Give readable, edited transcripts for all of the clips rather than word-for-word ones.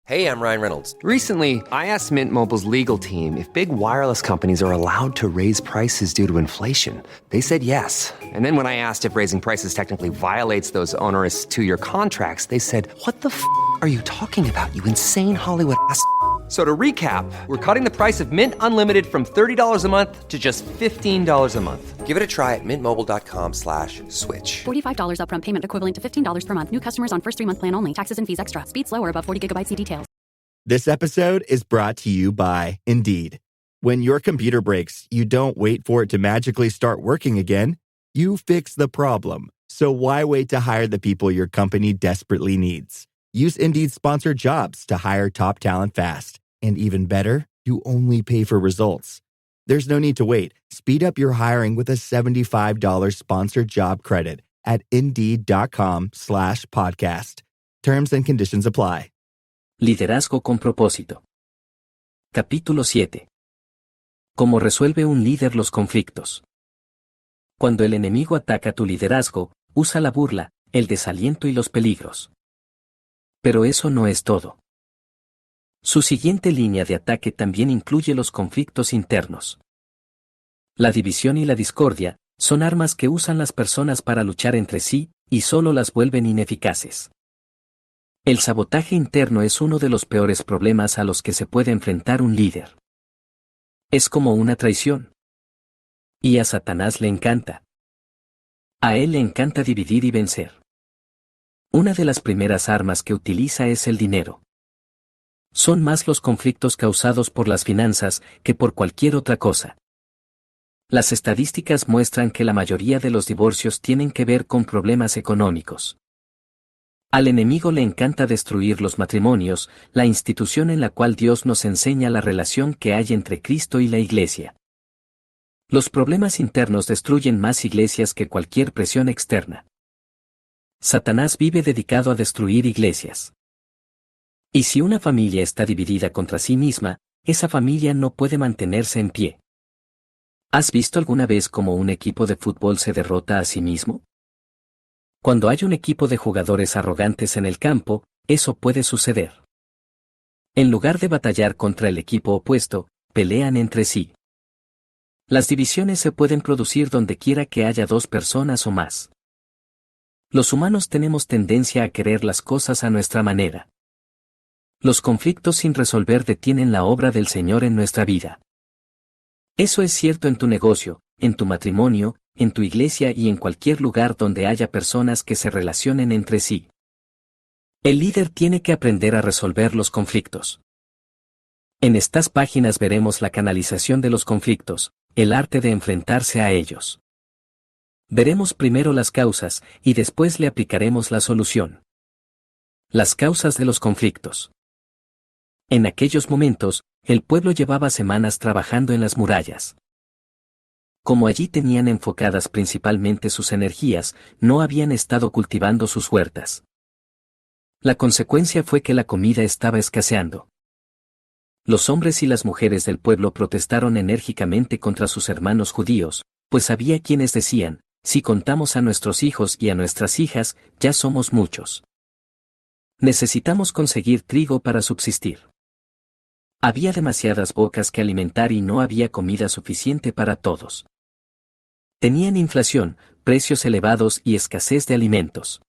Hey, I'm Ryan Reynolds. Recently, I asked Mint Mobile's legal team if big wireless companies are allowed to raise prices due to inflation. They said yes. And then when I asked if raising prices technically violates those onerous two-year contracts, they said, "What the f*** are you talking about, you insane Hollywood ass?" So to recap, we're cutting the price of Mint Unlimited from $30 a month to just $15 a month. Give it a try at mintmobile.com/switch. $45 upfront payment equivalent to $15 per month. New customers on first 3-month plan only. Taxes and fees extra. Speed slower above 40 gigabytes. See details. This episode is brought to you by Indeed. When your computer breaks, you don't wait for it to magically start working again. You fix the problem. So why wait to hire the people your company desperately needs? Use Indeed's sponsored jobs to hire top talent fast. And even better, you only pay for results. There's no need to wait. Speed up your hiring with a $75 sponsored job credit at Indeed.com/podcast. Terms and conditions apply. Liderazgo con propósito. Capítulo 7. ¿Cómo resuelve un líder los conflictos? Cuando el enemigo ataca tu liderazgo, usa la burla, el desaliento y los peligros. Pero eso no es todo. Su siguiente línea de ataque también incluye los conflictos internos. La división y la discordia son armas que usan las personas para luchar entre sí, y solo las vuelven ineficaces. El sabotaje interno es uno de los peores problemas a los que se puede enfrentar un líder. Es como una traición. Y a Satanás le encanta. A él le encanta dividir y vencer. Una de las primeras armas que utiliza es el dinero. Son más los conflictos causados por las finanzas que por cualquier otra cosa. Las estadísticas muestran que la mayoría de los divorcios tienen que ver con problemas económicos. Al enemigo le encanta destruir los matrimonios, la institución en la cual Dios nos enseña la relación que hay entre Cristo y la Iglesia. Los problemas internos destruyen más iglesias que cualquier presión externa. Satanás vive dedicado a destruir iglesias. Y si una familia está dividida contra sí misma, esa familia no puede mantenerse en pie. ¿Has visto alguna vez cómo un equipo de fútbol se derrota a sí mismo? Cuando hay un equipo de jugadores arrogantes en el campo, eso puede suceder. En lugar de batallar contra el equipo opuesto, pelean entre sí. Las divisiones se pueden producir donde quiera que haya dos personas o más. Los humanos tenemos tendencia a querer las cosas a nuestra manera. Los conflictos sin resolver detienen la obra del Señor en nuestra vida. Eso es cierto en tu negocio, en tu matrimonio, en tu iglesia y en cualquier lugar donde haya personas que se relacionen entre sí. El líder tiene que aprender a resolver los conflictos. En estas páginas veremos la canalización de los conflictos, el arte de enfrentarse a ellos. Veremos primero las causas y después le aplicaremos la solución. Las causas de los conflictos. En aquellos momentos, el pueblo llevaba semanas trabajando en las murallas. Como allí tenían enfocadas principalmente sus energías, no habían estado cultivando sus huertas. La consecuencia fue que la comida estaba escaseando. Los hombres y las mujeres del pueblo protestaron enérgicamente contra sus hermanos judíos, pues había quienes decían, si contamos a nuestros hijos y a nuestras hijas, ya somos muchos. Necesitamos conseguir trigo para subsistir. Había demasiadas bocas que alimentar y no había comida suficiente para todos. Tenían inflación, precios elevados y escasez de alimentos.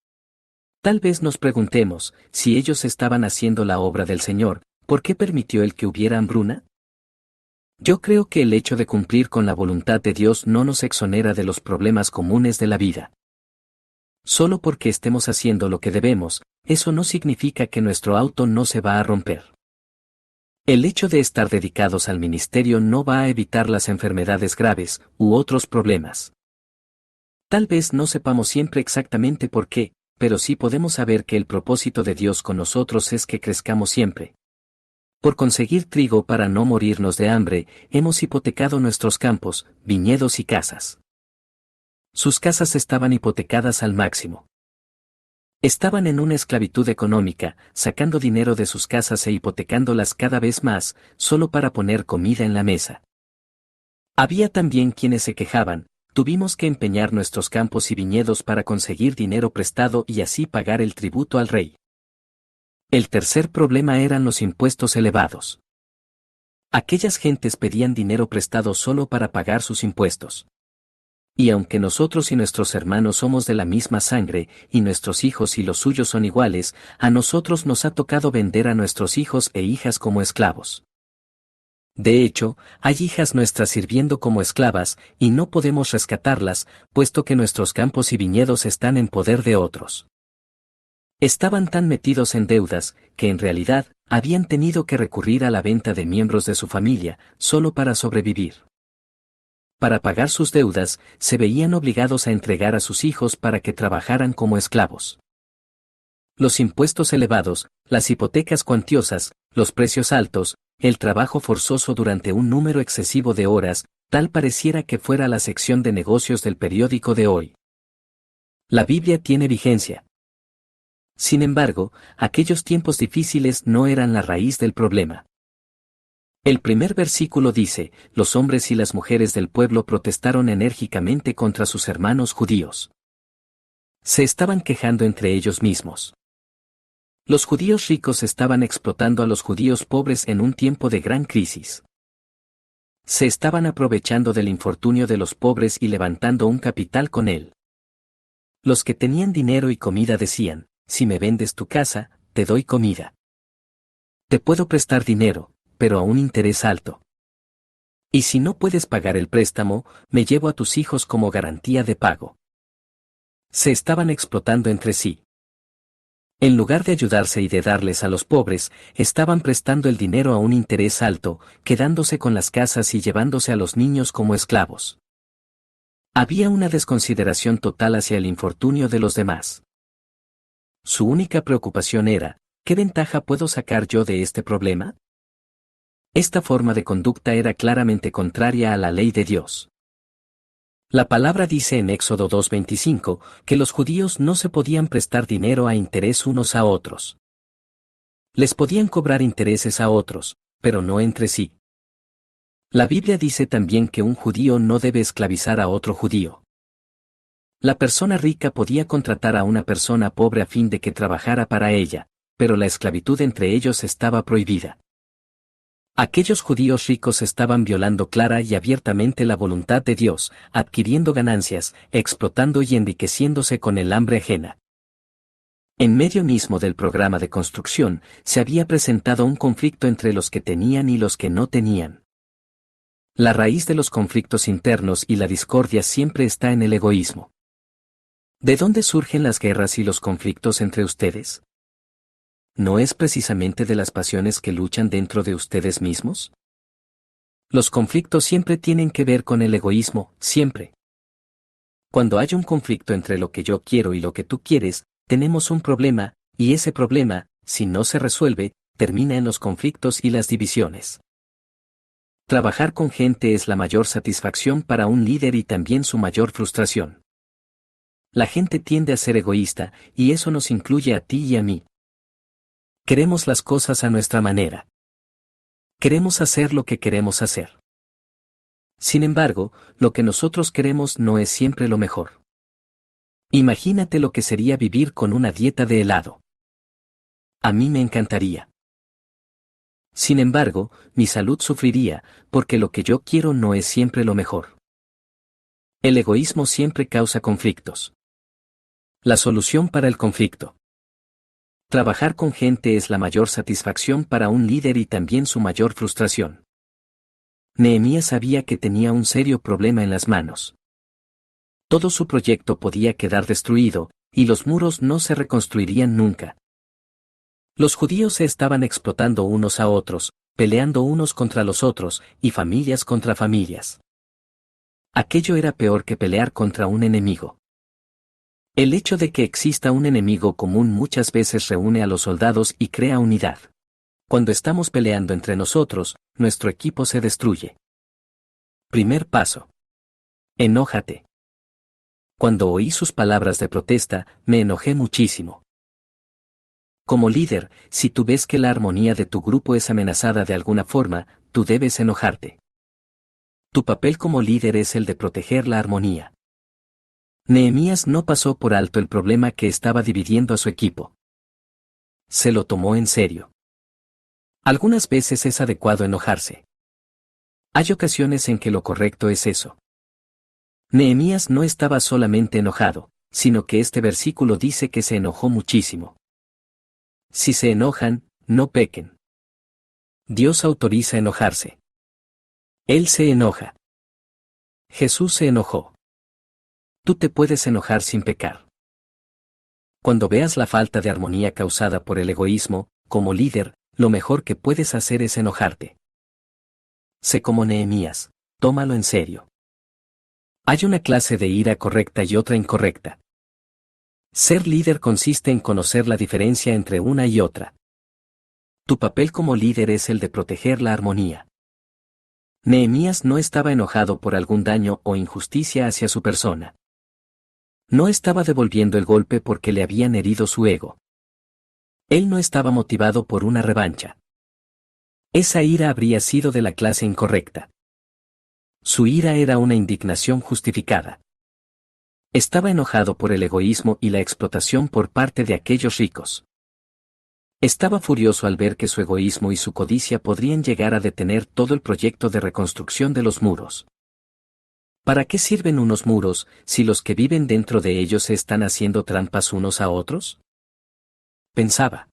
Tal vez nos preguntemos, si ellos estaban haciendo la obra del Señor, ¿por qué permitió Él que hubiera hambruna? Yo creo que el hecho de cumplir con la voluntad de Dios no nos exonera de los problemas comunes de la vida. Solo porque estemos haciendo lo que debemos, eso no significa que nuestro auto no se va a romper. El hecho de estar dedicados al ministerio no va a evitar las enfermedades graves u otros problemas. Tal vez no sepamos siempre exactamente por qué, pero sí podemos saber que el propósito de Dios con nosotros es que crezcamos siempre. Por conseguir trigo para no morirnos de hambre, hemos hipotecado nuestros campos, viñedos y casas. Sus casas estaban hipotecadas al máximo. Estaban en una esclavitud económica, sacando dinero de sus casas e hipotecándolas cada vez más, solo para poner comida en la mesa. Había también quienes se quejaban, tuvimos que empeñar nuestros campos y viñedos para conseguir dinero prestado y así pagar el tributo al rey. El tercer problema eran los impuestos elevados. Aquellas gentes pedían dinero prestado solo para pagar sus impuestos. Y aunque nosotros y nuestros hermanos somos de la misma sangre, y nuestros hijos y los suyos son iguales, a nosotros nos ha tocado vender a nuestros hijos e hijas como esclavos. De hecho, hay hijas nuestras sirviendo como esclavas, y no podemos rescatarlas, puesto que nuestros campos y viñedos están en poder de otros. Estaban tan metidos en deudas, que en realidad, habían tenido que recurrir a la venta de miembros de su familia, solo para sobrevivir. Para pagar sus deudas, se veían obligados a entregar a sus hijos para que trabajaran como esclavos. Los impuestos elevados, las hipotecas cuantiosas, los precios altos, el trabajo forzoso durante un número excesivo de horas, tal pareciera que fuera la sección de negocios del periódico de hoy. La Biblia tiene vigencia. Sin embargo, aquellos tiempos difíciles no eran la raíz del problema. El primer versículo dice, los hombres y las mujeres del pueblo protestaron enérgicamente contra sus hermanos judíos. Se estaban quejando entre ellos mismos. Los judíos ricos estaban explotando a los judíos pobres en un tiempo de gran crisis. Se estaban aprovechando del infortunio de los pobres y levantando un capital con él. Los que tenían dinero y comida decían, si me vendes tu casa, te doy comida. Te puedo prestar dinero, pero a un interés alto. Y si no puedes pagar el préstamo, me llevo a tus hijos como garantía de pago. Se estaban explotando entre sí. En lugar de ayudarse y de darles a los pobres, estaban prestando el dinero a un interés alto, quedándose con las casas y llevándose a los niños como esclavos. Había una desconsideración total hacia el infortunio de los demás. Su única preocupación era, ¿qué ventaja puedo sacar yo de este problema? Esta forma de conducta era claramente contraria a la ley de Dios. La palabra dice en Éxodo 2:25, que los judíos no se podían prestar dinero a interés unos a otros. Les podían cobrar intereses a otros, pero no entre sí. La Biblia dice también que un judío no debe esclavizar a otro judío. La persona rica podía contratar a una persona pobre a fin de que trabajara para ella, pero la esclavitud entre ellos estaba prohibida. Aquellos judíos ricos estaban violando clara y abiertamente la voluntad de Dios, adquiriendo ganancias, explotando y enriqueciéndose con el hambre ajena. En medio mismo del programa de construcción, se había presentado un conflicto entre los que tenían y los que no tenían. La raíz de los conflictos internos y la discordia siempre está en el egoísmo. ¿De dónde surgen las guerras y los conflictos entre ustedes? ¿No es precisamente de las pasiones que luchan dentro de ustedes mismos? Los conflictos siempre tienen que ver con el egoísmo, siempre. Cuando hay un conflicto entre lo que yo quiero y lo que tú quieres, tenemos un problema, y ese problema, si no se resuelve, termina en los conflictos y las divisiones. Trabajar con gente es la mayor satisfacción para un líder y también su mayor frustración. La gente tiende a ser egoísta, y eso nos incluye a ti y a mí. Queremos las cosas a nuestra manera. Queremos hacer lo que queremos hacer. Sin embargo, lo que nosotros queremos no es siempre lo mejor. Imagínate lo que sería vivir con una dieta de helado. A mí me encantaría. Sin embargo, mi salud sufriría, porque lo que yo quiero no es siempre lo mejor. El egoísmo siempre causa conflictos. La solución para el conflicto. Trabajar con gente es la mayor satisfacción para un líder y también su mayor frustración. Nehemías sabía que tenía un serio problema en las manos. Todo su proyecto podía quedar destruido, y los muros no se reconstruirían nunca. Los judíos se estaban explotando unos a otros, peleando unos contra los otros, y familias contra familias. Aquello era peor que pelear contra un enemigo. El hecho de que exista un enemigo común muchas veces reúne a los soldados y crea unidad. Cuando estamos peleando entre nosotros, nuestro equipo se destruye. Primer paso. Enójate. Cuando oí sus palabras de protesta, me enojé muchísimo. Como líder, si tú ves que la armonía de tu grupo es amenazada de alguna forma, tú debes enojarte. Tu papel como líder es el de proteger la armonía. Nehemías no pasó por alto el problema que estaba dividiendo a su equipo. Se lo tomó en serio. Algunas veces es adecuado enojarse. Hay ocasiones en que lo correcto es eso. Nehemías no estaba solamente enojado, sino que este versículo dice que se enojó muchísimo. Si se enojan, no pequen. Dios autoriza enojarse. Él se enoja. Jesús se enojó. Tú te puedes enojar sin pecar. Cuando veas la falta de armonía causada por el egoísmo, como líder, lo mejor que puedes hacer es enojarte. Sé como Nehemías, tómalo en serio. Hay una clase de ira correcta y otra incorrecta. Ser líder consiste en conocer la diferencia entre una y otra. Tu papel como líder es el de proteger la armonía. Nehemías no estaba enojado por algún daño o injusticia hacia su persona. No estaba devolviendo el golpe porque le habían herido su ego. Él no estaba motivado por una revancha. Esa ira habría sido de la clase incorrecta. Su ira era una indignación justificada. Estaba enojado por el egoísmo y la explotación por parte de aquellos ricos. Estaba furioso al ver que su egoísmo y su codicia podrían llegar a detener todo el proyecto de reconstrucción de los muros. ¿Para qué sirven unos muros si los que viven dentro de ellos se están haciendo trampas unos a otros? Pensaba.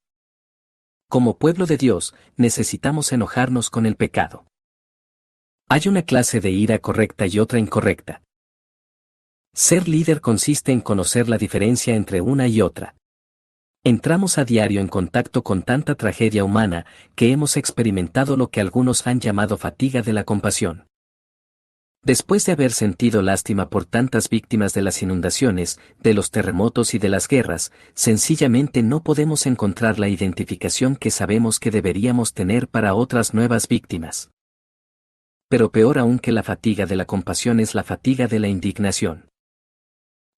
Como pueblo de Dios, necesitamos enojarnos con el pecado. Hay una clase de ira correcta y otra incorrecta. Ser líder consiste en conocer la diferencia entre una y otra. Entramos a diario en contacto con tanta tragedia humana que hemos experimentado lo que algunos han llamado fatiga de la compasión. Después de haber sentido lástima por tantas víctimas de las inundaciones, de los terremotos y de las guerras, sencillamente no podemos encontrar la identificación que sabemos que deberíamos tener para otras nuevas víctimas. Pero peor aún que la fatiga de la compasión es la fatiga de la indignación.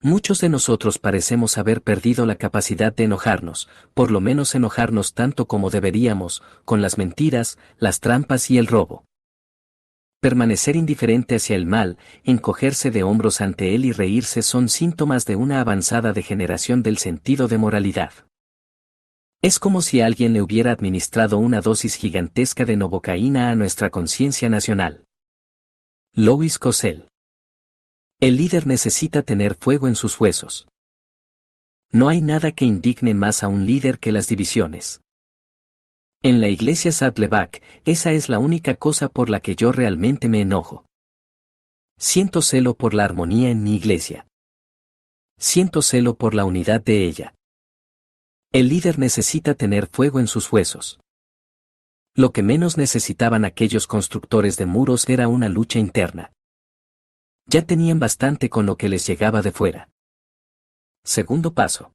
Muchos de nosotros parecemos haber perdido la capacidad de enojarnos, por lo menos enojarnos tanto como deberíamos, con las mentiras, las trampas y el robo. Permanecer indiferente hacia el mal, encogerse de hombros ante él y reírse son síntomas de una avanzada degeneración del sentido de moralidad. Es como si alguien le hubiera administrado una dosis gigantesca de novocaína a nuestra conciencia nacional. Louis Cosel. El líder necesita tener fuego en sus huesos. No hay nada que indigne más a un líder que las divisiones. En la iglesia Saddleback, esa es la única cosa por la que yo realmente me enojo. Siento celo por la armonía en mi iglesia. Siento celo por la unidad de ella. El líder necesita tener fuego en sus huesos. Lo que menos necesitaban aquellos constructores de muros era una lucha interna. Ya tenían bastante con lo que les llegaba de fuera. Segundo paso.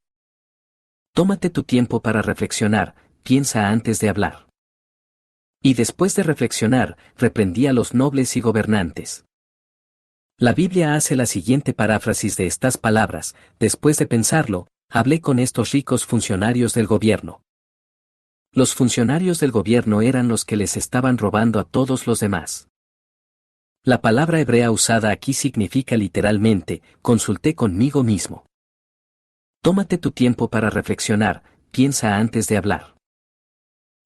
Tómate tu tiempo para reflexionar, piensa antes de hablar. Y después de reflexionar, reprendí a los nobles y gobernantes. La Biblia hace la siguiente paráfrasis de estas palabras: después de pensarlo, hablé con estos ricos funcionarios del gobierno. Los funcionarios del gobierno eran los que les estaban robando a todos los demás. La palabra hebrea usada aquí significa literalmente, consulté conmigo mismo. Tómate tu tiempo para reflexionar, piensa antes de hablar.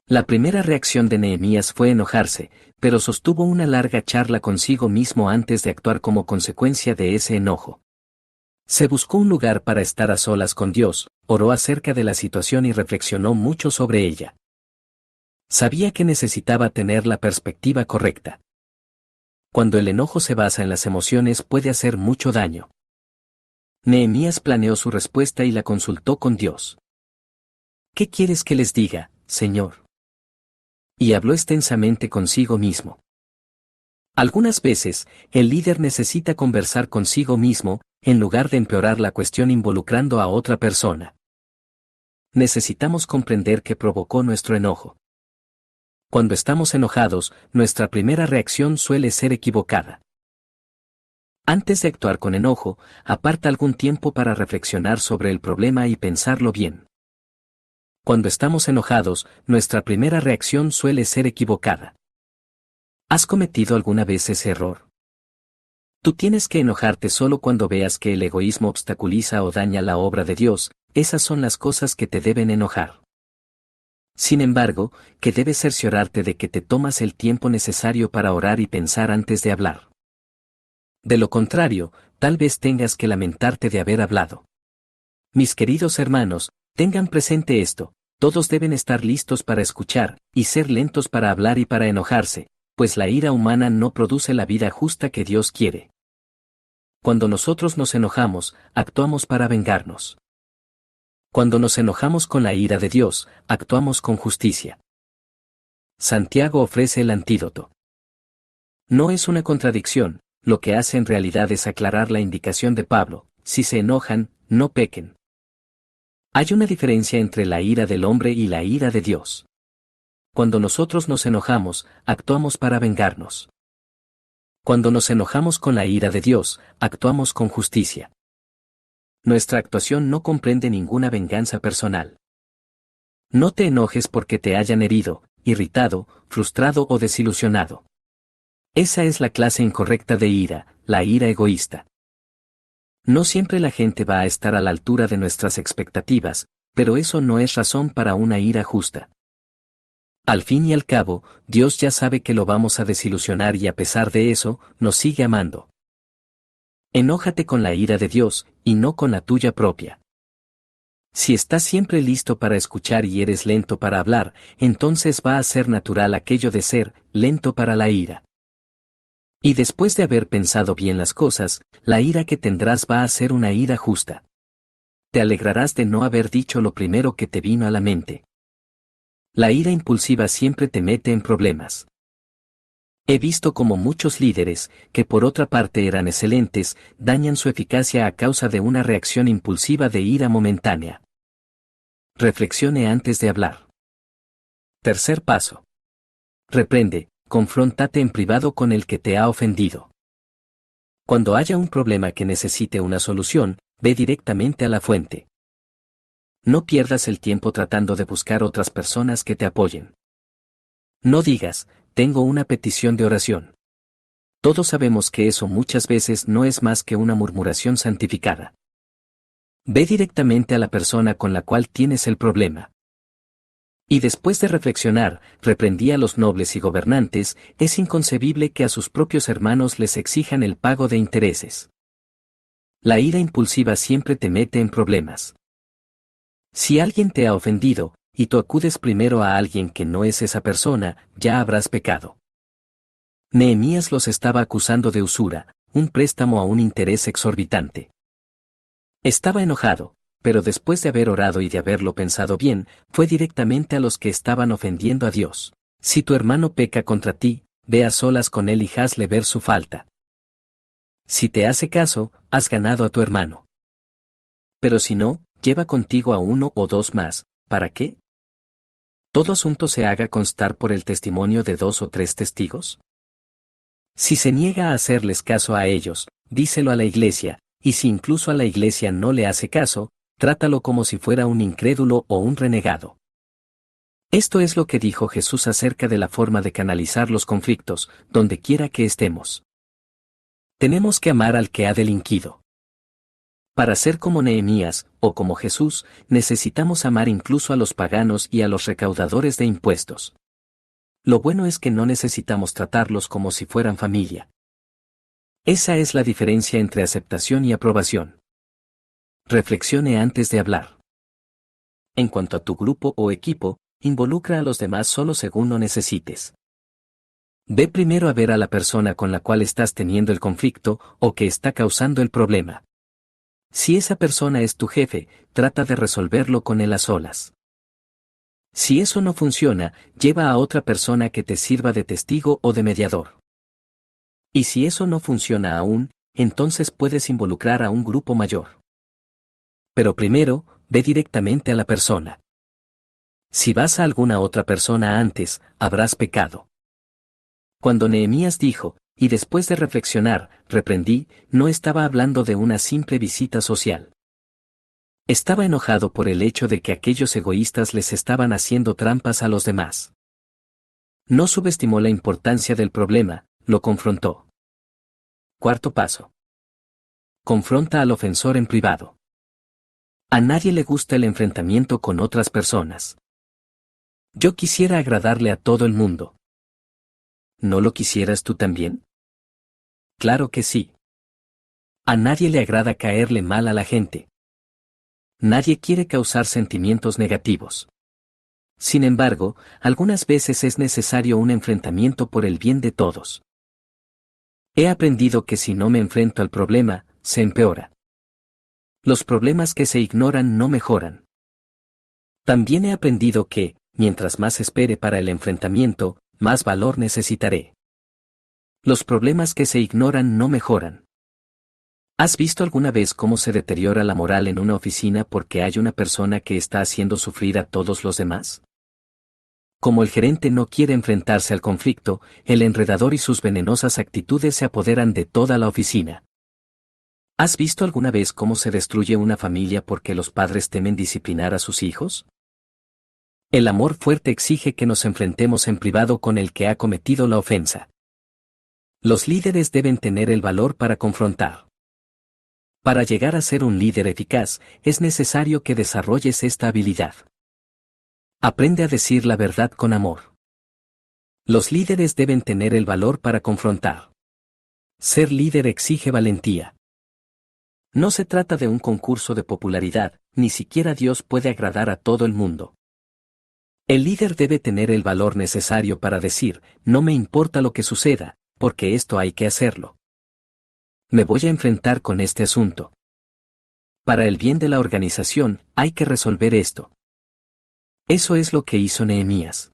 La primera reacción de Nehemías fue enojarse, pero sostuvo una larga charla consigo mismo antes de actuar como consecuencia de ese enojo. Se buscó un lugar para estar a solas con Dios, oró acerca de la situación y reflexionó mucho sobre ella. Sabía que necesitaba tener la perspectiva correcta. Cuando el enojo se basa en las emociones puede hacer mucho daño. Nehemías planeó su respuesta y la consultó con Dios. ¿Qué quieres que les diga, Señor? Y habló extensamente consigo mismo. Algunas veces, el líder necesita conversar consigo mismo, en lugar de empeorar la cuestión involucrando a otra persona. Necesitamos comprender qué provocó nuestro enojo. Cuando estamos enojados, nuestra primera reacción suele ser equivocada. Antes de actuar con enojo, aparta algún tiempo para reflexionar sobre el problema y pensarlo bien. Cuando estamos enojados, nuestra primera reacción suele ser equivocada. ¿Has cometido alguna vez ese error? Tú tienes que enojarte solo cuando veas que el egoísmo obstaculiza o daña la obra de Dios, esas son las cosas que te deben enojar. Sin embargo, que debes cerciorarte de que te tomas el tiempo necesario para orar y pensar antes de hablar. De lo contrario, tal vez tengas que lamentarte de haber hablado. Mis queridos hermanos, tengan presente esto: todos deben estar listos para escuchar, y ser lentos para hablar y para enojarse, pues la ira humana no produce la vida justa que Dios quiere. Cuando nosotros nos enojamos, actuamos para vengarnos. Cuando nos enojamos con la ira de Dios, actuamos con justicia. Santiago ofrece el antídoto. No es una contradicción, lo que hace en realidad es aclarar la indicación de Pablo: si se enojan, no pequen. Hay una diferencia entre la ira del hombre y la ira de Dios. Cuando nosotros nos enojamos, actuamos para vengarnos. Cuando nos enojamos con la ira de Dios, actuamos con justicia. Nuestra actuación no comprende ninguna venganza personal. No te enojes porque te hayan herido, irritado, frustrado o desilusionado. Esa es la clase incorrecta de ira, la ira egoísta. No siempre la gente va a estar a la altura de nuestras expectativas, pero eso no es razón para una ira justa. Al fin y al cabo, Dios ya sabe que lo vamos a desilusionar y a pesar de eso, nos sigue amando. Enójate con la ira de Dios, y no con la tuya propia. Si estás siempre listo para escuchar y eres lento para hablar, entonces va a ser natural aquello de ser lento para la ira. Y después de haber pensado bien las cosas, la ira que tendrás va a ser una ira justa. Te alegrarás de no haber dicho lo primero que te vino a la mente. La ira impulsiva siempre te mete en problemas. He visto como muchos líderes, que por otra parte eran excelentes, dañan su eficacia a causa de una reacción impulsiva de ira momentánea. Reflexione antes de hablar. Tercer paso. Reprende, confróntate en privado con el que te ha ofendido. Cuando haya un problema que necesite una solución, ve directamente a la fuente. No pierdas el tiempo tratando de buscar otras personas que te apoyen. No digas: tengo una petición de oración. Todos sabemos que eso muchas veces no es más que una murmuración santificada. Ve directamente a la persona con la cual tienes el problema. Y después de reflexionar, reprendí a los nobles y gobernantes: es inconcebible que a sus propios hermanos les exijan el pago de intereses. La ira impulsiva siempre te mete en problemas. Si alguien te ha ofendido, y tú acudes primero a alguien que no es esa persona, ya habrás pecado. Nehemías los estaba acusando de usura, un préstamo a un interés exorbitante. Estaba enojado, pero después de haber orado y de haberlo pensado bien, fue directamente a los que estaban ofendiendo a Dios. Si tu hermano peca contra ti, ve a solas con él y hazle ver su falta. Si te hace caso, has ganado a tu hermano. Pero si no, lleva contigo a uno o dos más. ¿Para qué? ¿Todo asunto se haga constar por el testimonio de 2 o 3 testigos? Si se niega a hacerles caso a ellos, díselo a la iglesia, y si incluso a la iglesia no le hace caso, trátalo como si fuera un incrédulo o un renegado. Esto es lo que dijo Jesús acerca de la forma de canalizar los conflictos, donde quiera que estemos. Tenemos que amar al que ha delinquido. Para ser como Nehemías, o como Jesús, necesitamos amar incluso a los paganos y a los recaudadores de impuestos. Lo bueno es que no necesitamos tratarlos como si fueran familia. Esa es la diferencia entre aceptación y aprobación. Reflexione antes de hablar. En cuanto a tu grupo o equipo, involucra a los demás solo según lo necesites. Ve primero a ver a la persona con la cual estás teniendo el conflicto o que está causando el problema. Si esa persona es tu jefe, trata de resolverlo con él a solas. Si eso no funciona, lleva a otra persona que te sirva de testigo o de mediador. Y si eso no funciona aún, entonces puedes involucrar a un grupo mayor. Pero primero, ve directamente a la persona. Si vas a alguna otra persona antes, habrás pecado. Cuando Nehemías dijo: y después de reflexionar, reprendí, no estaba hablando de una simple visita social. Estaba enojado por el hecho de que aquellos egoístas les estaban haciendo trampas a los demás. No subestimó la importancia del problema, lo confrontó. Cuarto paso. Confronta al ofensor en privado. A nadie le gusta el enfrentamiento con otras personas. Yo quisiera agradarle a todo el mundo. ¿No lo quisieras tú también? Claro que sí. A nadie le agrada caerle mal a la gente. Nadie quiere causar sentimientos negativos. Sin embargo, algunas veces es necesario un enfrentamiento por el bien de todos. He aprendido que si no me enfrento al problema, se empeora. Los problemas que se ignoran no mejoran. También he aprendido que, mientras más espere para el enfrentamiento, más valor necesitaré. Los problemas que se ignoran no mejoran. ¿Has visto alguna vez cómo se deteriora la moral en una oficina porque hay una persona que está haciendo sufrir a todos los demás? Como el gerente no quiere enfrentarse al conflicto, el enredador y sus venenosas actitudes se apoderan de toda la oficina. ¿Has visto alguna vez cómo se destruye una familia porque los padres temen disciplinar a sus hijos? El amor fuerte exige que nos enfrentemos en privado con el que ha cometido la ofensa. Los líderes deben tener el valor para confrontar. Para llegar a ser un líder eficaz, es necesario que desarrolles esta habilidad. Aprende a decir la verdad con amor. Los líderes deben tener el valor para confrontar. Ser líder exige valentía. No se trata de un concurso de popularidad, ni siquiera Dios puede agradar a todo el mundo. El líder debe tener el valor necesario para decir, no me importa lo que suceda, porque esto hay que hacerlo. Me voy a enfrentar con este asunto. Para el bien de la organización, hay que resolver esto. Eso es lo que hizo Nehemías.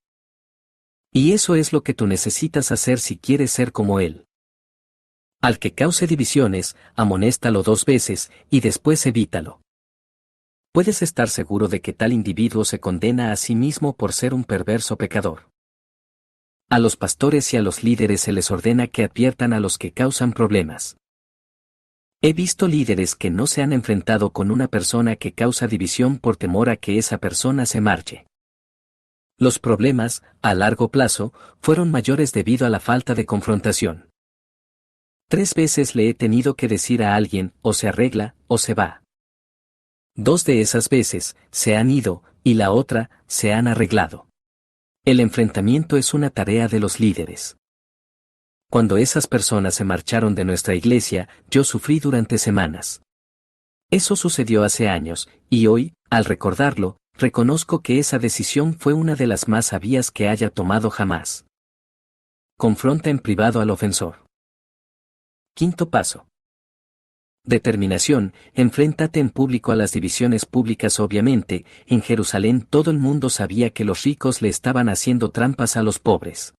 Y eso es lo que tú necesitas hacer si quieres ser como él. Al que cause divisiones, amonéstalo 2 veces, y después evítalo. Puedes estar seguro de que tal individuo se condena a sí mismo por ser un perverso pecador. A los pastores y a los líderes se les ordena que adviertan a los que causan problemas. He visto líderes que no se han enfrentado con una persona que causa división por temor a que esa persona se marche. Los problemas, a largo plazo, fueron mayores debido a la falta de confrontación. 3 veces le he tenido que decir a alguien, o se arregla, o se va. 2 de esas veces, se han ido, y la otra, se han arreglado. El enfrentamiento es una tarea de los líderes. Cuando esas personas se marcharon de nuestra iglesia, yo sufrí durante semanas. Eso sucedió hace años, y hoy, al recordarlo, reconozco que esa decisión fue una de las más sabias que haya tomado jamás. Confronta en privado al ofensor. 5º paso. Determinación, enfréntate en público a las divisiones públicas. Obviamente, en Jerusalén todo el mundo sabía que los ricos le estaban haciendo trampas a los pobres.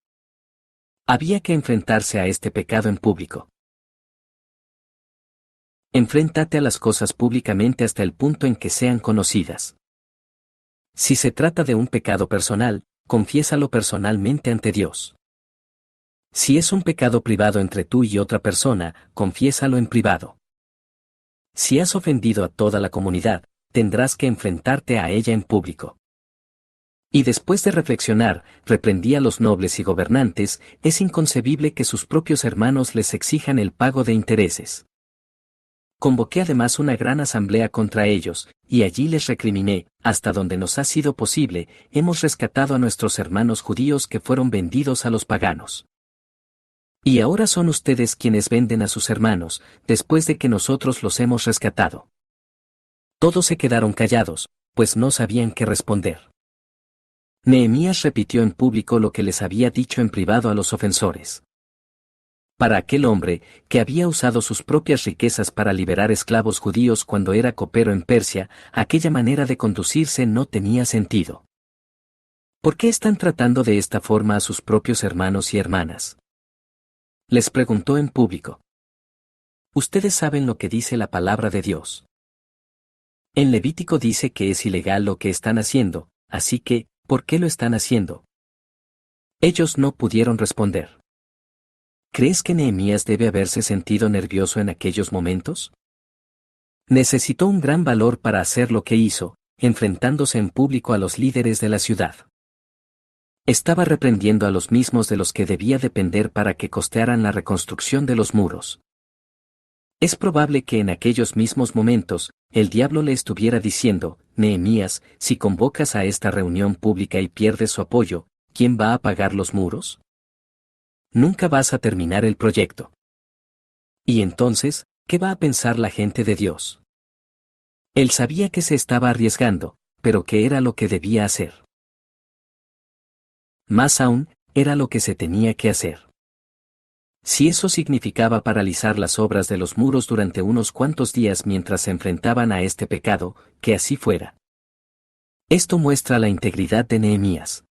Había que enfrentarse a este pecado en público. Enfréntate a las cosas públicamente hasta el punto en que sean conocidas. Si se trata de un pecado personal, confiésalo personalmente ante Dios. Si es un pecado privado entre tú y otra persona, confiésalo en privado. Si has ofendido a toda la comunidad, tendrás que enfrentarte a ella en público. Y después de reflexionar, reprendí a los nobles y gobernantes. Es inconcebible que sus propios hermanos les exijan el pago de intereses. Convoqué además una gran asamblea contra ellos, y allí les recriminé, hasta donde nos ha sido posible, hemos rescatado a nuestros hermanos judíos que fueron vendidos a los paganos. Y ahora son ustedes quienes venden a sus hermanos, después de que nosotros los hemos rescatado. Todos se quedaron callados, pues no sabían qué responder. Nehemías repitió en público lo que les había dicho en privado a los ofensores. Para aquel hombre, que había usado sus propias riquezas para liberar esclavos judíos cuando era copero en Persia, aquella manera de conducirse no tenía sentido. ¿Por qué están tratando de esta forma a sus propios hermanos y hermanas? Les preguntó en público. Ustedes saben lo que dice la palabra de Dios. En Levítico dice que es ilegal lo que están haciendo, así que, ¿por qué lo están haciendo? Ellos no pudieron responder. ¿Crees que Nehemías debe haberse sentido nervioso en aquellos momentos? Necesitó un gran valor para hacer lo que hizo, enfrentándose en público a los líderes de la ciudad. Estaba reprendiendo a los mismos de los que debía depender para que costearan la reconstrucción de los muros. Es probable que en aquellos mismos momentos, el diablo le estuviera diciendo, Nehemías, si convocas a esta reunión pública y pierdes su apoyo, ¿quién va a pagar los muros? Nunca vas a terminar el proyecto. Y entonces, ¿qué va a pensar la gente de Dios? Él sabía que se estaba arriesgando, pero que era lo que debía hacer. Más aún, era lo que se tenía que hacer. Si eso significaba paralizar las obras de los muros durante unos cuantos días mientras se enfrentaban a este pecado, que así fuera. Esto muestra la integridad de Nehemías.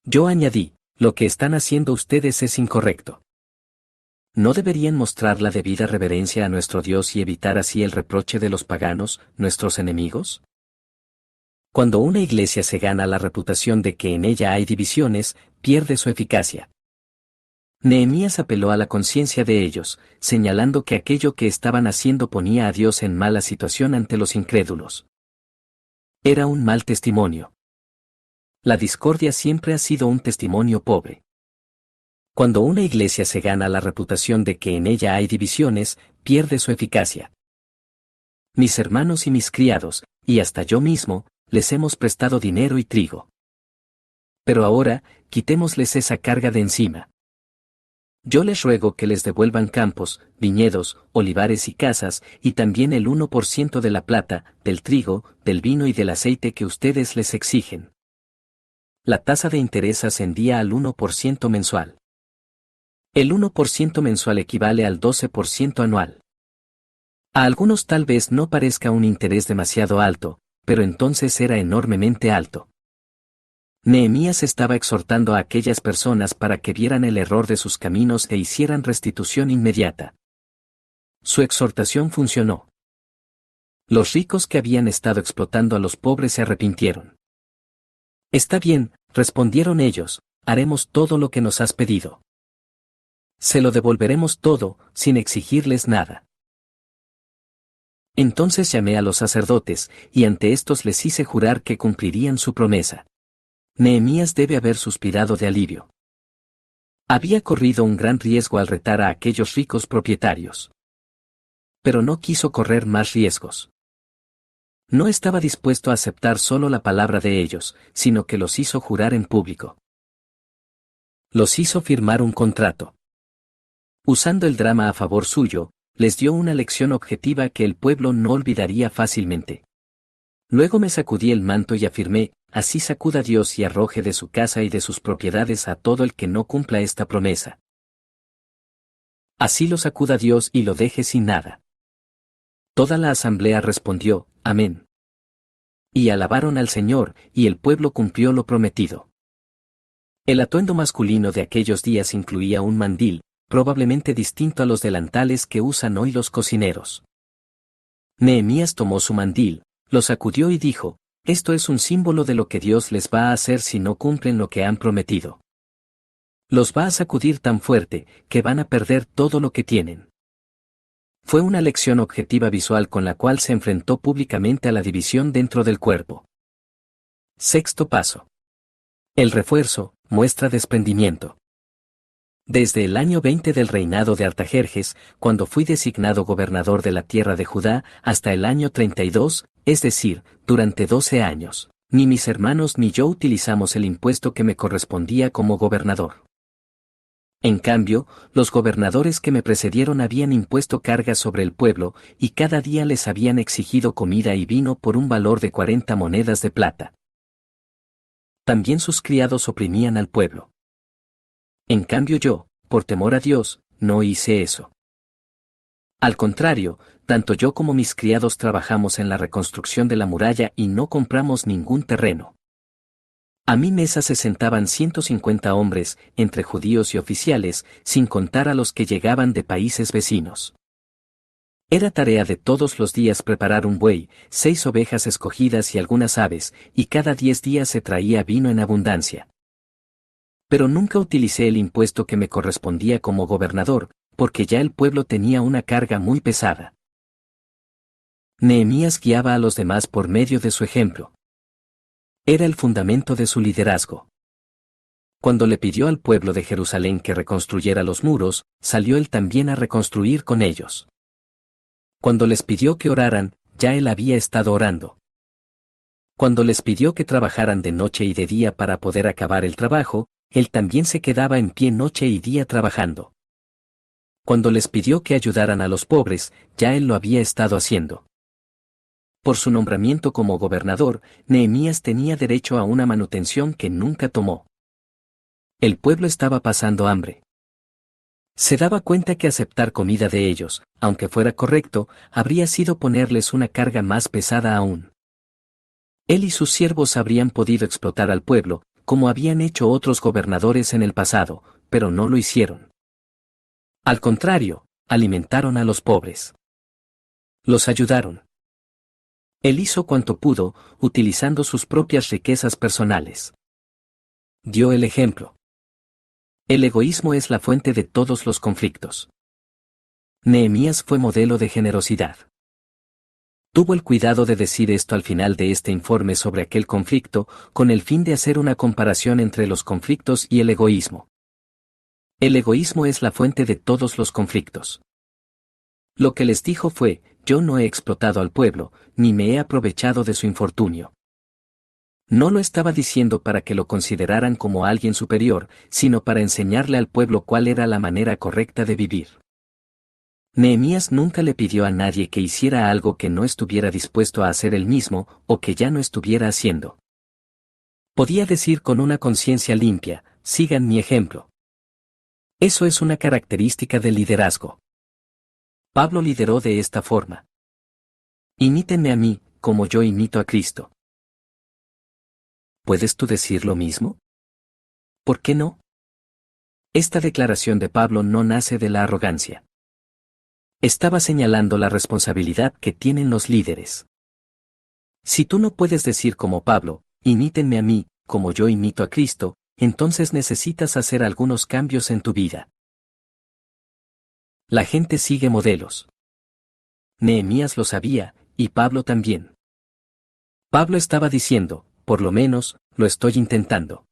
Yo añadí, lo que están haciendo ustedes es incorrecto. ¿No deberían mostrar la debida reverencia a nuestro Dios y evitar así el reproche de los paganos, nuestros enemigos? Cuando una iglesia se gana la reputación de que en ella hay divisiones, pierde su eficacia. Nehemías apeló a la conciencia de ellos, señalando que aquello que estaban haciendo ponía a Dios en mala situación ante los incrédulos. Era un mal testimonio. La discordia siempre ha sido un testimonio pobre. Cuando una iglesia se gana la reputación de que en ella hay divisiones, pierde su eficacia. Mis hermanos y mis criados, y hasta yo mismo, les hemos prestado dinero y trigo. Pero ahora, quitémosles esa carga de encima. Yo les ruego que les devuelvan campos, viñedos, olivares y casas, y también el 1% de la plata, del trigo, del vino y del aceite que ustedes les exigen. La tasa de interés ascendía al 1% mensual. El 1% mensual equivale al 12% anual. A algunos tal vez no parezca un interés demasiado alto, pero entonces era enormemente alto. Nehemías estaba exhortando a aquellas personas para que vieran el error de sus caminos e hicieran restitución inmediata. Su exhortación funcionó. Los ricos que habían estado explotando a los pobres se arrepintieron. Está bien, respondieron ellos, haremos todo lo que nos has pedido. Se lo devolveremos todo, sin exigirles nada. Entonces llamé a los sacerdotes, y ante estos les hice jurar que cumplirían su promesa. Nehemías debe haber suspirado de alivio. Había corrido un gran riesgo al retar a aquellos ricos propietarios. Pero no quiso correr más riesgos. No estaba dispuesto a aceptar solo la palabra de ellos, sino que los hizo jurar en público. Los hizo firmar un contrato. Usando el drama a favor suyo, les dio una lección objetiva que el pueblo no olvidaría fácilmente. Luego me sacudí el manto y afirmé, así sacuda Dios y arroje de su casa y de sus propiedades a todo el que no cumpla esta promesa. Así lo sacuda Dios y lo deje sin nada. Toda la asamblea respondió, amén. Y alabaron al Señor, y el pueblo cumplió lo prometido. El atuendo masculino de aquellos días incluía un mandil, probablemente distinto a los delantales que usan hoy los cocineros. Nehemías tomó su mandil, lo sacudió y dijo, esto es un símbolo de lo que Dios les va a hacer si no cumplen lo que han prometido. Los va a sacudir tan fuerte, que van a perder todo lo que tienen. Fue una lección objetiva visual con la cual se enfrentó públicamente a la división dentro del cuerpo. Sexto paso. El refuerzo, muestra desprendimiento. Desde el año 20 del reinado de Artajerjes, cuando fui designado gobernador de la tierra de Judá, hasta el año 32, es decir, durante 12 años, ni mis hermanos ni yo utilizamos el impuesto que me correspondía como gobernador. En cambio, los gobernadores que me precedieron habían impuesto cargas sobre el pueblo, y cada día les habían exigido comida y vino por un valor de 40 monedas de plata. También sus criados oprimían al pueblo. En cambio yo, por temor a Dios, no hice eso. Al contrario, tanto yo como mis criados trabajamos en la reconstrucción de la muralla y no compramos ningún terreno. A mi mesa se sentaban 150 hombres, entre judíos y oficiales, sin contar a los que llegaban de países vecinos. Era tarea de todos los días preparar un buey, 6 ovejas escogidas y algunas aves, y cada 10 días se traía vino en abundancia. Pero nunca utilicé el impuesto que me correspondía como gobernador, porque ya el pueblo tenía una carga muy pesada. Nehemías guiaba a los demás por medio de su ejemplo. Era el fundamento de su liderazgo. Cuando le pidió al pueblo de Jerusalén que reconstruyera los muros, salió él también a reconstruir con ellos. Cuando les pidió que oraran, ya él había estado orando. Cuando les pidió que trabajaran de noche y de día para poder acabar el trabajo, él también se quedaba en pie noche y día trabajando. Cuando les pidió que ayudaran a los pobres, ya él lo había estado haciendo. Por su nombramiento como gobernador, Nehemías tenía derecho a una manutención que nunca tomó. El pueblo estaba pasando hambre. Se daba cuenta que aceptar comida de ellos, aunque fuera correcto, habría sido ponerles una carga más pesada aún. Él y sus siervos habrían podido explotar al pueblo, como habían hecho otros gobernadores en el pasado, pero no lo hicieron. Al contrario, alimentaron a los pobres. Los ayudaron. Él hizo cuanto pudo, utilizando sus propias riquezas personales. Dio el ejemplo. El egoísmo es la fuente de todos los conflictos. Nehemías fue modelo de generosidad. Tuvo el cuidado de decir esto al final de este informe sobre aquel conflicto, con el fin de hacer una comparación entre los conflictos y el egoísmo. El egoísmo es la fuente de todos los conflictos. Lo que les dijo fue: yo no he explotado al pueblo, ni me he aprovechado de su infortunio. No lo estaba diciendo para que lo consideraran como alguien superior, sino para enseñarle al pueblo cuál era la manera correcta de vivir. Nehemías nunca le pidió a nadie que hiciera algo que no estuviera dispuesto a hacer él mismo, o que ya no estuviera haciendo. Podía decir con una conciencia limpia: sigan mi ejemplo. Eso es una característica del liderazgo. Pablo lideró de esta forma. Imítenme a mí, como yo imito a Cristo. ¿Puedes tú decir lo mismo? ¿Por qué no? Esta declaración de Pablo no nace de la arrogancia. Estaba señalando la responsabilidad que tienen los líderes. Si tú no puedes decir como Pablo: imítenme a mí, como yo imito a Cristo, entonces necesitas hacer algunos cambios en tu vida. La gente sigue modelos. Nehemías lo sabía, y Pablo también. Pablo estaba diciendo: por lo menos, lo estoy intentando.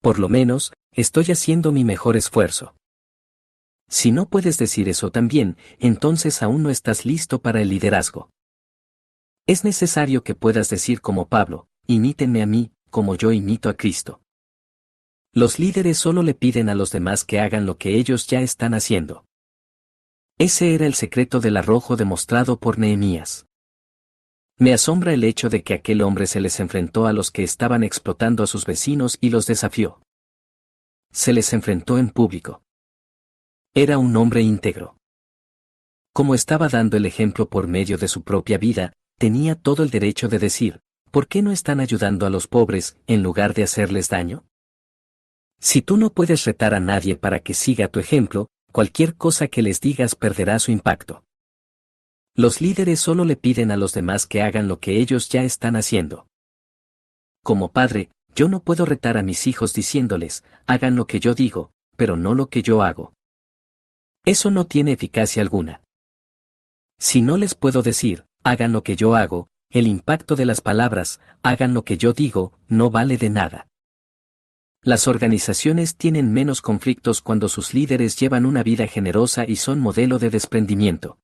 Por lo menos, estoy haciendo mi mejor esfuerzo. Si no puedes decir eso también, entonces aún no estás listo para el liderazgo. Es necesario que puedas decir como Pablo: imítenme a mí, como yo imito a Cristo. Los líderes solo le piden a los demás que hagan lo que ellos ya están haciendo. Ese era el secreto del arrojo demostrado por Nehemías. Me asombra el hecho de que aquel hombre se les enfrentó a los que estaban explotando a sus vecinos y los desafió. Se les enfrentó en público. Era un hombre íntegro. Como estaba dando el ejemplo por medio de su propia vida, tenía todo el derecho de decir: ¿por qué no están ayudando a los pobres, en lugar de hacerles daño? Si tú no puedes retar a nadie para que siga tu ejemplo, cualquier cosa que les digas perderá su impacto. Los líderes solo le piden a los demás que hagan lo que ellos ya están haciendo. Como padre, yo no puedo retar a mis hijos diciéndoles: hagan lo que yo digo, pero no lo que yo hago. Eso no tiene eficacia alguna. Si no les puedo decir: hagan lo que yo hago, el impacto de las palabras: hagan lo que yo digo, no vale de nada. Las organizaciones tienen menos conflictos cuando sus líderes llevan una vida generosa y son modelo de desprendimiento.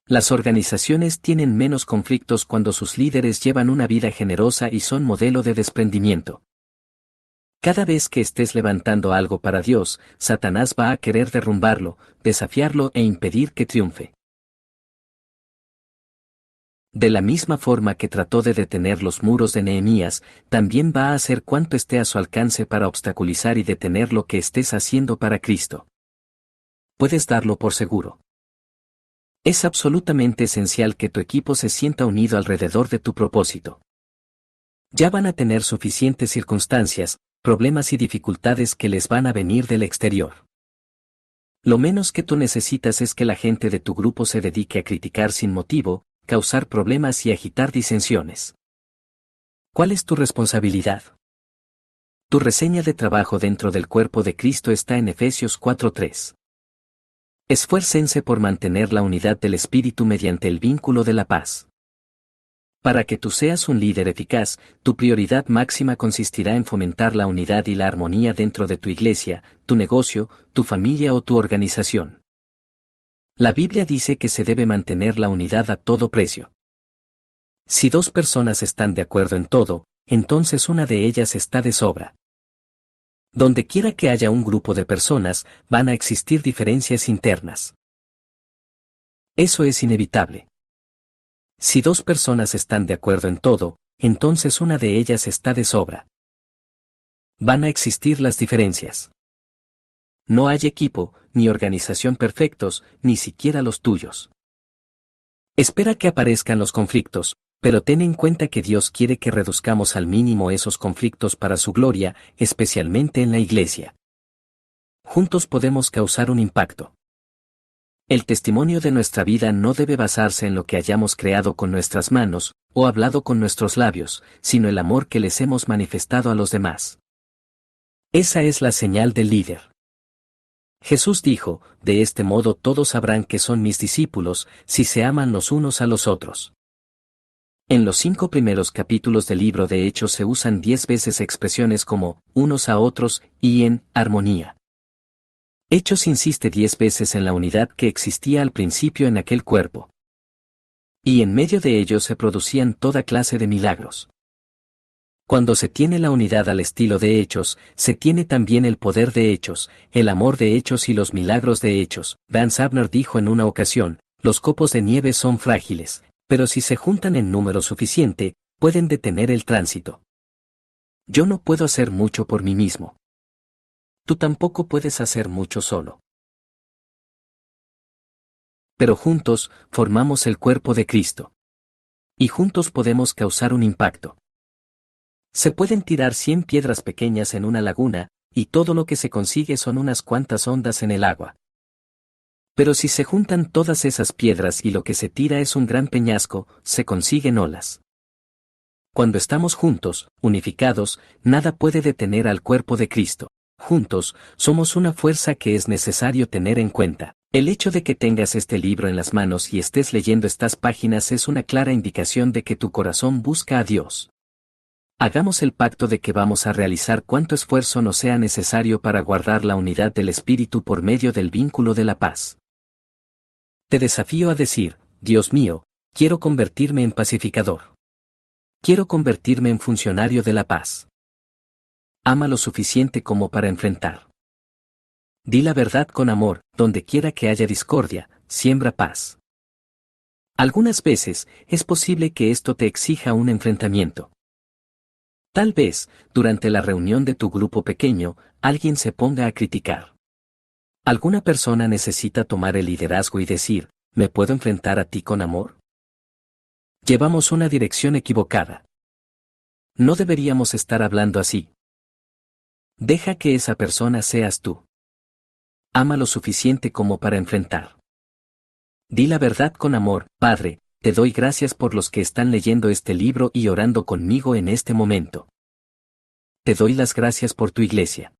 Las organizaciones tienen menos conflictos cuando sus líderes llevan una vida generosa y son modelo de desprendimiento. Cada vez que estés levantando algo para Dios, Satanás va a querer derrumbarlo, desafiarlo e impedir que triunfe. De la misma forma que trató de detener los muros de Nehemías, también va a hacer cuanto esté a su alcance para obstaculizar y detener lo que estés haciendo para Cristo. Puedes darlo por seguro. Es absolutamente esencial que tu equipo se sienta unido alrededor de tu propósito. Ya van a tener suficientes circunstancias, problemas y dificultades que les van a venir del exterior. Lo menos que tú necesitas es que la gente de tu grupo se dedique a criticar sin motivo, causar problemas y agitar disensiones. ¿Cuál es tu responsabilidad? Tu reseña de trabajo dentro del cuerpo de Cristo está en Efesios 4:3. Esfuércense por mantener la unidad del Espíritu mediante el vínculo de la paz. Para que tú seas un líder eficaz, tu prioridad máxima consistirá en fomentar la unidad y la armonía dentro de tu iglesia, tu negocio, tu familia o tu organización. La Biblia dice que se debe mantener la unidad a todo precio. Si dos personas están de acuerdo en todo, entonces una de ellas está de sobra. Donde quiera que haya un grupo de personas, van a existir diferencias internas. Eso es inevitable. Si dos personas están de acuerdo en todo, entonces una de ellas está de sobra. Van a existir las diferencias. No hay equipo, ni organización perfectos, ni siquiera los tuyos. Espera que aparezcan los conflictos, pero ten en cuenta que Dios quiere que reduzcamos al mínimo esos conflictos para su gloria, especialmente en la iglesia. Juntos podemos causar un impacto. El testimonio de nuestra vida no debe basarse en lo que hayamos creado con nuestras manos, o hablado con nuestros labios, sino el amor que les hemos manifestado a los demás. Esa es la señal del líder. Jesús dijo, de este modo todos sabrán que son mis discípulos, si se aman los unos a los otros. En los 5 primeros capítulos del libro de Hechos se usan 10 veces expresiones como, unos a otros, y en, armonía. Hechos insiste 10 veces en la unidad que existía al principio en aquel cuerpo. Y en medio de ellos se producían toda clase de milagros. Cuando se tiene la unidad al estilo de Hechos, se tiene también el poder de Hechos, el amor de Hechos y los milagros de Hechos. Vance Havner dijo en una ocasión, los copos de nieve son frágiles, pero si se juntan en número suficiente, pueden detener el tránsito. Yo no puedo hacer mucho por mí mismo. Tú tampoco puedes hacer mucho solo. Pero juntos, formamos el cuerpo de Cristo. Y juntos podemos causar un impacto. Se pueden tirar 100 piedras pequeñas en una laguna, y todo lo que se consigue son unas cuantas ondas en el agua. Pero si se juntan todas esas piedras y lo que se tira es un gran peñasco, se consiguen olas. Cuando estamos juntos, unificados, nada puede detener al cuerpo de Cristo. Juntos, somos una fuerza que es necesario tener en cuenta. El hecho de que tengas este libro en las manos y estés leyendo estas páginas es una clara indicación de que tu corazón busca a Dios. Hagamos el pacto de que vamos a realizar cuanto esfuerzo nos sea necesario para guardar la unidad del Espíritu por medio del vínculo de la paz. Te desafío a decir, Dios mío, quiero convertirme en pacificador. Quiero convertirme en funcionario de la paz. Ama lo suficiente como para enfrentar. Di la verdad con amor, donde quiera que haya discordia, siembra paz. Algunas veces, es posible que esto te exija un enfrentamiento. Tal vez, durante la reunión de tu grupo pequeño, alguien se ponga a criticar. ¿Alguna persona necesita tomar el liderazgo y decir, ¿me puedo enfrentar a ti con amor? Llevamos una dirección equivocada. No deberíamos estar hablando así. Deja que esa persona seas tú. Ama lo suficiente como para enfrentar. Di la verdad con amor, Padre, te doy gracias por los que están leyendo este libro y orando conmigo en este momento. Te doy las gracias por tu iglesia.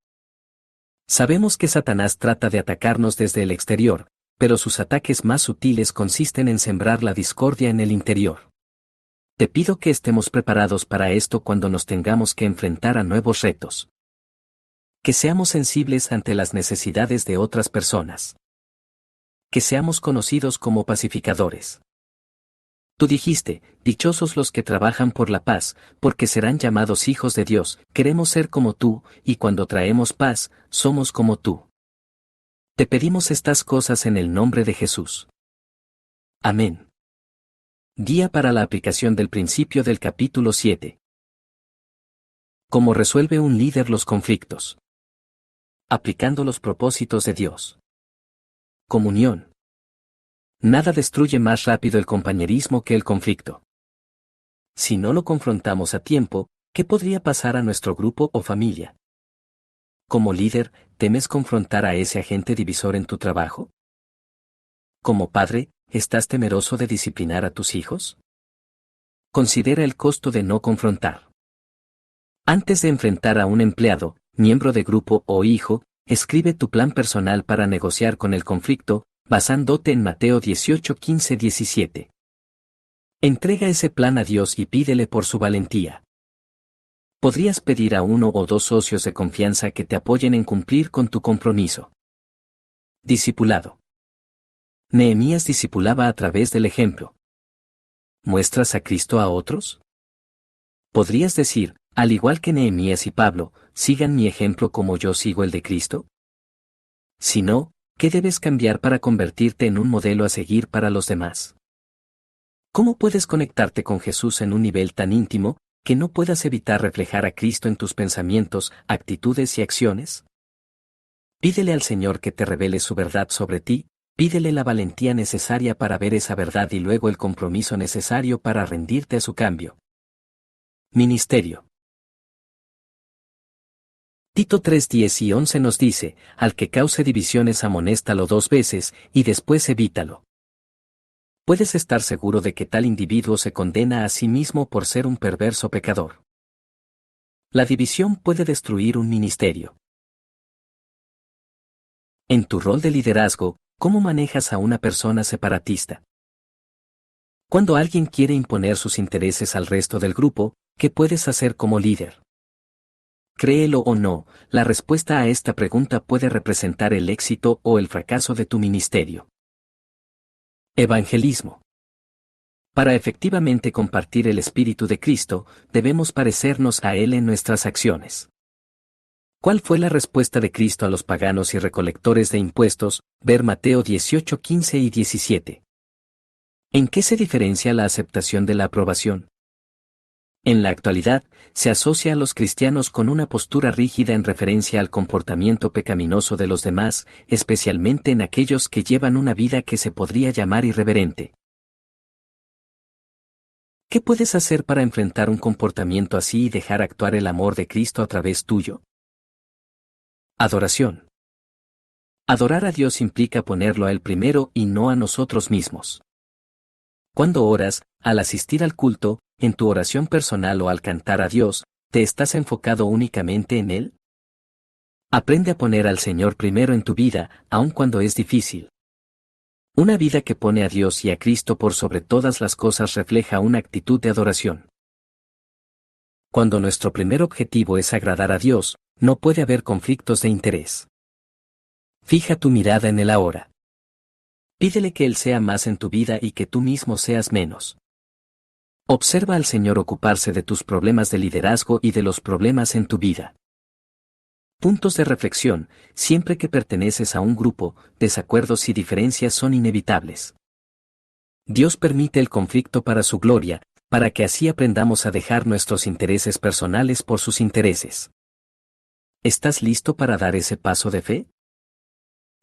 Sabemos que Satanás trata de atacarnos desde el exterior, pero sus ataques más sutiles consisten en sembrar la discordia en el interior. Te pido que estemos preparados para esto cuando nos tengamos que enfrentar a nuevos retos. Que seamos sensibles ante las necesidades de otras personas. Que seamos conocidos como pacificadores. Tú dijiste, dichosos los que trabajan por la paz, porque serán llamados hijos de Dios. Queremos ser como tú, y cuando traemos paz, somos como tú. Te pedimos estas cosas en el nombre de Jesús. Amén. Guía para la aplicación del principio del capítulo 7. ¿Cómo resuelve un líder los conflictos? Aplicando los propósitos de Dios. Comunión. Nada destruye más rápido el compañerismo que el conflicto. Si no lo confrontamos a tiempo, ¿qué podría pasar a nuestro grupo o familia? Como líder, ¿temes confrontar a ese agente divisor en tu trabajo? Como padre, ¿estás temeroso de disciplinar a tus hijos? Considera el costo de no confrontar. Antes de enfrentar a un empleado, miembro de grupo o hijo, escribe tu plan personal para negociar con el conflicto, basándote en Mateo 18, 15, 17. Entrega ese plan a Dios y pídele por su valentía. Podrías pedir a 1 o 2 socios de confianza que te apoyen en cumplir con tu compromiso. Discipulado. Nehemías discipulaba a través del ejemplo. ¿Muestras a Cristo a otros? ¿Podrías decir, al igual que Nehemías y Pablo, sigan mi ejemplo como yo sigo el de Cristo? Si no, ¿qué debes cambiar para convertirte en un modelo a seguir para los demás? ¿Cómo puedes conectarte con Jesús en un nivel tan íntimo que no puedas evitar reflejar a Cristo en tus pensamientos, actitudes y acciones? Pídele al Señor que te revele su verdad sobre ti, pídele la valentía necesaria para ver esa verdad y luego el compromiso necesario para rendirte a su cambio. Ministerio. Tito 3:10 y 11 nos dice, al que cause divisiones amonéstalo 2 veces, y después evítalo. Puedes estar seguro de que tal individuo se condena a sí mismo por ser un perverso pecador. La división puede destruir un ministerio. En tu rol de liderazgo, ¿cómo manejas a una persona separatista? Cuando alguien quiere imponer sus intereses al resto del grupo, ¿qué puedes hacer como líder? Créelo o no, la respuesta a esta pregunta puede representar el éxito o el fracaso de tu ministerio. Evangelismo. Para efectivamente compartir el Espíritu de Cristo, debemos parecernos a Él en nuestras acciones. ¿Cuál fue la respuesta de Cristo a los paganos y recolectores de impuestos? Ver Mateo 18, 15 y 17. ¿En qué se diferencia la aceptación de la aprobación? En la actualidad, se asocia a los cristianos con una postura rígida en referencia al comportamiento pecaminoso de los demás, especialmente en aquellos que llevan una vida que se podría llamar irreverente. ¿Qué puedes hacer para enfrentar un comportamiento así y dejar actuar el amor de Cristo a través tuyo? Adoración. Adorar a Dios implica ponerlo a Él primero y no a nosotros mismos. Cuando oras, al asistir al culto, en tu oración personal o al cantar a Dios, ¿te estás enfocado únicamente en Él? Aprende a poner al Señor primero en tu vida, aun cuando es difícil. Una vida que pone a Dios y a Cristo por sobre todas las cosas refleja una actitud de adoración. Cuando nuestro primer objetivo es agradar a Dios, no puede haber conflictos de interés. Fija tu mirada en Él ahora. Pídele que Él sea más en tu vida y que tú mismo seas menos. Observa al Señor ocuparse de tus problemas de liderazgo y de los problemas en tu vida. Puntos de reflexión: siempre que perteneces a un grupo, desacuerdos y diferencias son inevitables. Dios permite el conflicto para su gloria, para que así aprendamos a dejar nuestros intereses personales por sus intereses. ¿Estás listo para dar ese paso de fe?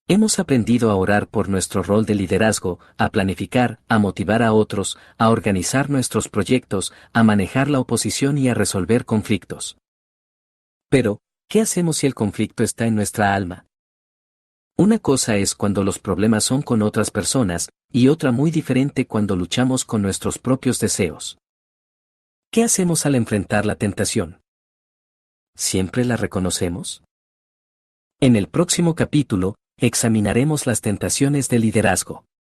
Hemos aprendido a orar por nuestro rol de liderazgo, a planificar, a motivar a otros, a organizar nuestros proyectos, a manejar la oposición y a resolver conflictos. Pero, ¿qué hacemos si el conflicto está en nuestra alma? Una cosa es cuando los problemas son con otras personas, y otra muy diferente cuando luchamos con nuestros propios deseos. ¿Qué hacemos al enfrentar la tentación? ¿Siempre la reconocemos? En el próximo capítulo, examinaremos las tentaciones del liderazgo.